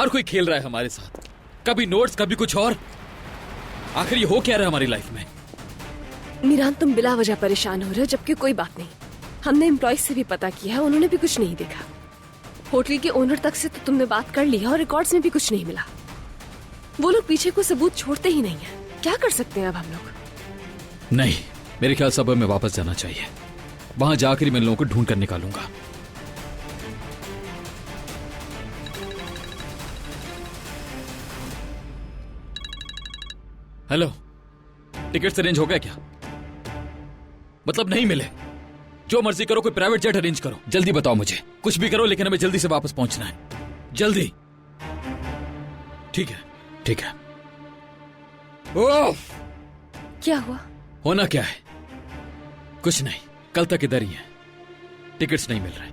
हर कोई खेल रहा है हमारे साथ, कभी नोट्स कभी कुछ और। आखिर ये हो क्या रहा है हमारी लाइफ में? मीरान, तुम बिला वजह परेशान हो रहे हो, जबकि कोई बात नहीं। हमने एम्प्लॉय से भी पता किया है, उन्होंने भी कुछ नहीं देखा। होटल के ओनर तक से तो तुमने बात कर ली है और रिकॉर्ड्स में भी कुछ नहीं मिला। वो लोग पीछे को सबूत छोड़ते ही नहीं है। क्या कर सकते हैं अब हम लोग? नहीं, मेरे ख्याल से अब हमें वापस जाना चाहिए। वहां जाकर ही मैं लोगों को ढूंढ कर निकालूंगा। हेलो, टिकट्स अरेंज हो गया क्या? मतलब नहीं मिले? जो मर्जी करो, कोई प्राइवेट जेट अरेंज करो। जल्दी बताओ मुझे, कुछ भी करो, लेकिन हमें जल्दी से वापस पहुंचना है। जल्दी। ठीक है, ठीक है। ओह! क्या हुआ? होना क्या है? कुछ नहीं, कल तक इधर ही है। टिकट्स नहीं मिल रहे।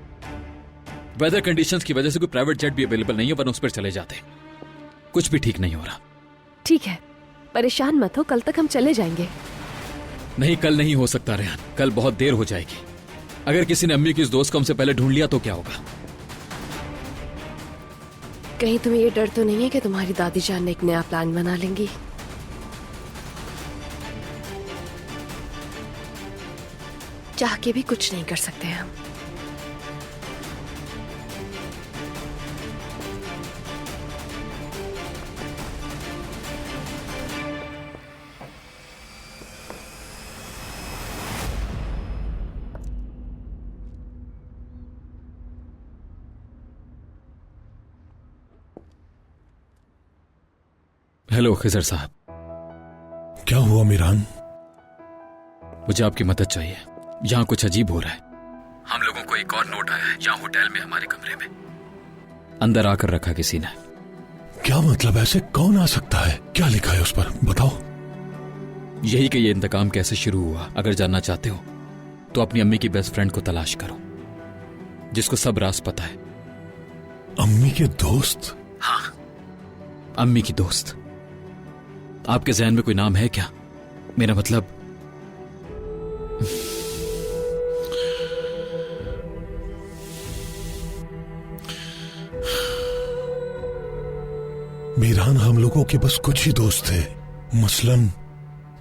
वेदर कंडीशंस की वजह से कोई प्राइवेट जेट भी अवेलेबल नहीं है, वरना उस पर चले जाते। कुछ भी ठीक नहीं हो रहा। ठीक है, परेशान मत हो, कल तक हम चले जाएंगे। नहीं, कल नहीं हो सकता रेहान, कल बहुत देर हो जाएगी। अगर किसी ने अम्मी की इस दोस्त को हमसे पहले ढूंढ लिया तो क्या होगा? कहीं तुम्हें ये डर तो नहीं है कि तुम्हारी दादी जान ने एक नया प्लान बना लेंगी? चाह के भी कुछ नहीं कर सकते हम। हेलो खिजर साहब। क्या हुआ मीरान? मुझे आपकी मदद चाहिए। यहाँ कुछ अजीब हो रहा है। हम लोगों को एक और नोट आया है यहाँ होटल में, हमारे कमरे में अंदर आकर रखा किसी ने। क्या मतलब? ऐसे कौन आ सकता है? क्या लिखा है उस पर, बताओ। यही कि ये इंतकाम कैसे शुरू हुआ। अगर जानना चाहते हो तो अपनी अम्मी की बेस्ट फ्रेंड को तलाश करो, जिसको सब राज पता है। अम्मी के दोस्त? हाँ, अम्मी की दोस्त। आपके जहन में कोई नाम है क्या? मेरा मतलब मीरान, हम लोगों के बस कुछ ही दोस्त थे। मसलन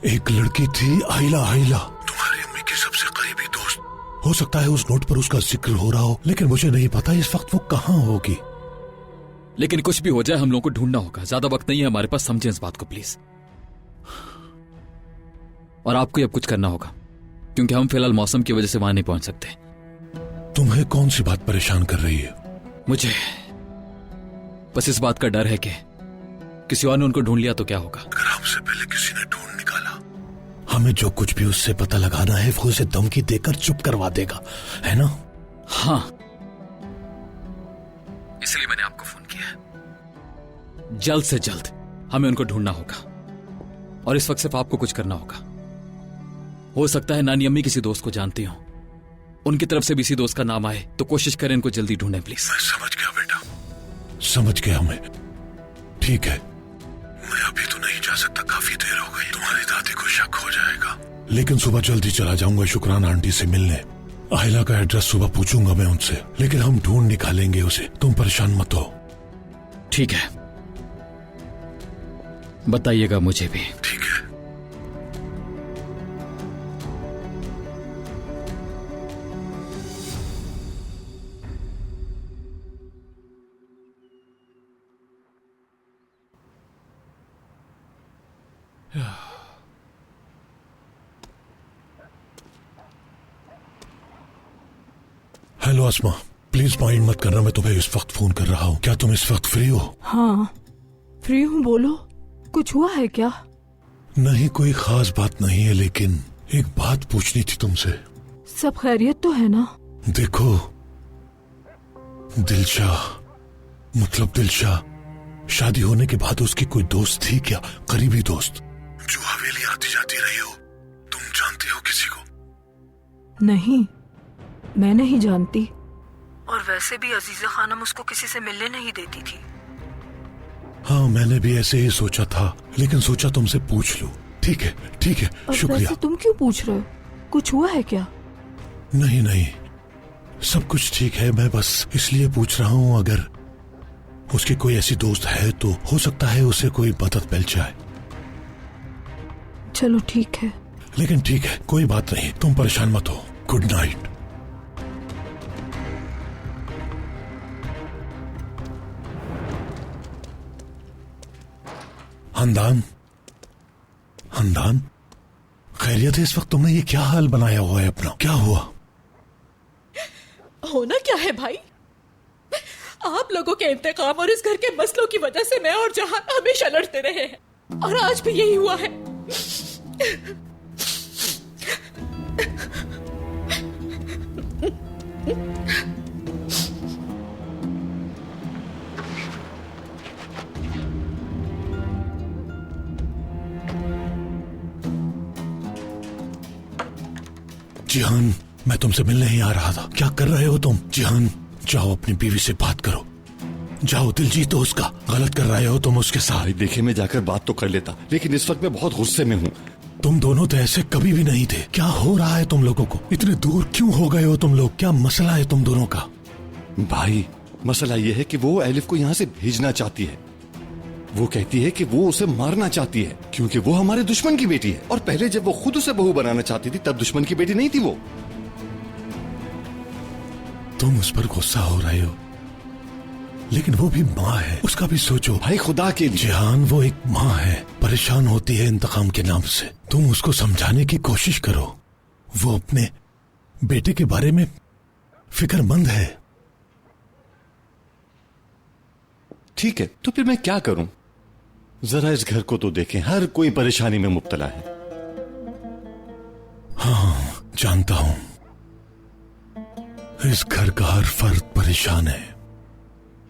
एक लड़की थी आइला। आइला तुम्हारी अम्मी की सबसे करीबी दोस्त। हो सकता है उस नोट पर उसका जिक्र हो रहा हो, लेकिन मुझे नहीं पता इस वक्त वो कहाँ होगी। लेकिन कुछ भी हो जाए, हम लोगों को ढूंढना होगा। ज्यादा वक्त नहीं है हमारे पास, समझें इस बात को प्लीज। और आपको अब कुछ करना होगा, क्योंकि हम फिलहाल मौसम की वजह से वहां नहीं पहुंच सकते। तुम्हें कौन सी बात परेशान कर रही है? मुझे बस इस बात का डर है कि किसी और ने उनको ढूंढ लिया तो क्या होगा। अगर हमसे पहले किसी ने ढूंढ निकाला, हमें जो कुछ भी उससे पता लगाना है वो उसे धमकी देकर चुप करवा देगा, है ना? हाँ, इसलिए मैंने आपको फोन किया है। जल्द से जल्द हमें उनको ढूंढना होगा, और इस वक्त सिर्फ आपको कुछ करना होगा। हो सकता है नानी अम्मी किसी दोस्त को जानती हो, उनकी तरफ से भी इसी दोस्त का नाम आए, तो कोशिश करें इनको जल्दी ढूंढें प्लीज। मैं समझ गया बेटा, समझ गया मैं। ठीक है, मैं अभी तो नहीं जा सकता, काफी देर हो गई। तुम्हारी दादी को शक हो जाएगा, लेकिन सुबह जल्दी चला जाऊंगा शुक्राना आंटी से मिलने। आइला का एड्रेस सुबह पूछूंगा मैं उनसे, लेकिन हम ढूंढ निकालेंगे उसे, तुम परेशान मत हो। ठीक है, बताइएगा मुझे भी। ठीक है। हेलो अस्मा, प्लीज माइंड मत करना, मैं तुम्हें इस वक्त फोन कर रहा हूँ। क्या तुम इस वक्त फ्री हो? हाँ फ्री हूँ, बोलो। कुछ हुआ है क्या? नहीं, कोई खास बात नहीं है, लेकिन एक बात पूछनी थी तुमसे। सब खैरियत तो है ना? देखो, दिलशा शादी होने के बाद उसकी कोई दोस्त थी क्या? करीबी दोस्त जो हवेली आती जाती रही हो? तुम जानती हो किसी को? नहीं, मैं नहीं जानती। और वैसे भी अजीजा खानम उसको किसी से मिलने नहीं देती थी। हाँ, मैंने भी ऐसे ही सोचा था, लेकिन सोचा तुमसे पूछ लूं। ठीक है, ठीक है, शुक्रिया। वैसे तुम क्यों पूछ रहे हो? कुछ हुआ है क्या? नहीं, सब कुछ ठीक है। मैं बस इसलिए पूछ रहा हूँ, उसकी कोई ऐसी दोस्त है तो हो सकता है उसे कोई मदद मिल जाए। चलो ठीक है। लेकिन ठीक है, कोई बात नहीं, तुम परेशान मत हो। Good night. हंदान, हंदान, खैरियत है? इस वक्त तुमने ये क्या हाल बनाया हुआ है अपना? क्या हुआ? होना क्या है भाई? आप लोगों के इंतकाम और इस घर के मसलों की वजह से मैं और जहां हमेशा लड़ते रहे हैं और आज भी यही हुआ है। जिहान, मैं तुमसे मिलने ही आ रहा था। क्या कर रहे हो तुम? जिहान, जाओ अपनी बीवी से बात करो। जाओ, दिल जीतो उसका। गलत कर रहे हो तुम उसके साथ। भाई देखिए, मैं जाकर बात तो कर लेता, लेकिन इस वक्त मैं बहुत गुस्से में हूँ। तुम दोनों तो ऐसे कभी भी नहीं थे। क्या हो रहा है तुम लोगों को? इतने दूर क्यों हो गए हो तुम लोग? क्या मसला है तुम दोनों का? भाई मसला ये है कि वो एलिफ को यहाँ से भेजना चाहती है। वो कहती है कि वो उसे मारना चाहती है क्योंकि वो हमारे दुश्मन की बेटी है, और पहले जब वो खुद उसे बहू बनाना चाहती थी तब दुश्मन की बेटी नहीं थी वो। तुम उस पर गुस्सा हो रहे हो, लेकिन वो भी माँ है, उसका भी सोचो। भाई खुदा के लिए। जिहान, वो एक माँ है, परेशान होती है इंतकाम के नाम से। तुम उसको समझाने की कोशिश करो। वो अपने बेटे के बारे में फिक्रमंद है। ठीक है, तो फिर मैं क्या करूं? जरा इस घर को तो देखें, हर कोई परेशानी में मुब्तला है। हाँ, जानता हूं, इस घर का हर फर्द परेशान है,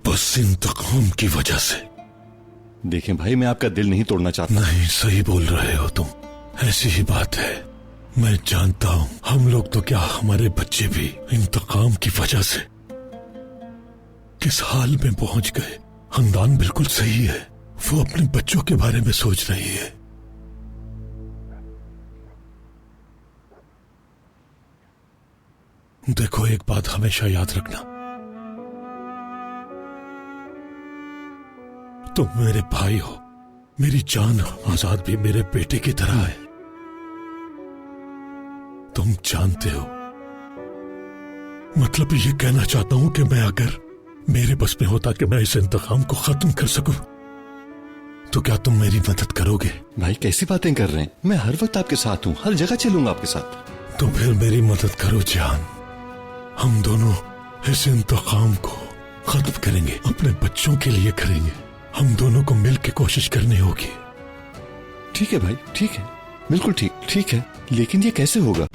बस इंतकाम की वजह से। देखें भाई, मैं आपका दिल नहीं तोड़ना चाहता। नहीं, सही बोल रहे हो तुम, ऐसी ही बात है। मैं जानता हूं, हम लोग तो क्या, हमारे बच्चे भी इंतकाम की वजह से किस हाल में पहुंच गए। हंदान बिल्कुल सही है, वो अपने बच्चों के बारे में सोच रही है। देखो, एक बात हमेशा याद रखना, तुम मेरे भाई हो, मेरी जान हो। आजाद भी मेरे बेटे की तरह है। तुम जानते हो, मतलब ये कहना चाहता हूं कि मैं, अगर मेरे बस में होता कि मैं इस इंतकाम को खत्म कर सकूं, तो क्या तुम मेरी मदद करोगे? भाई कैसी बातें कर रहे हैं? मैं हर वक्त आपके साथ हूं, हर जगह चलूंगा आपके साथ। तो फिर मेरी मदद करो जान। हम दोनों इस इंतकाम को खत्म करेंगे, अपने बच्चों के लिए करेंगे। हम दोनों को मिल के कोशिश करनी होगी। ठीक है भाई, ठीक है, बिल्कुल ठीक है, लेकिन ये कैसे होगा?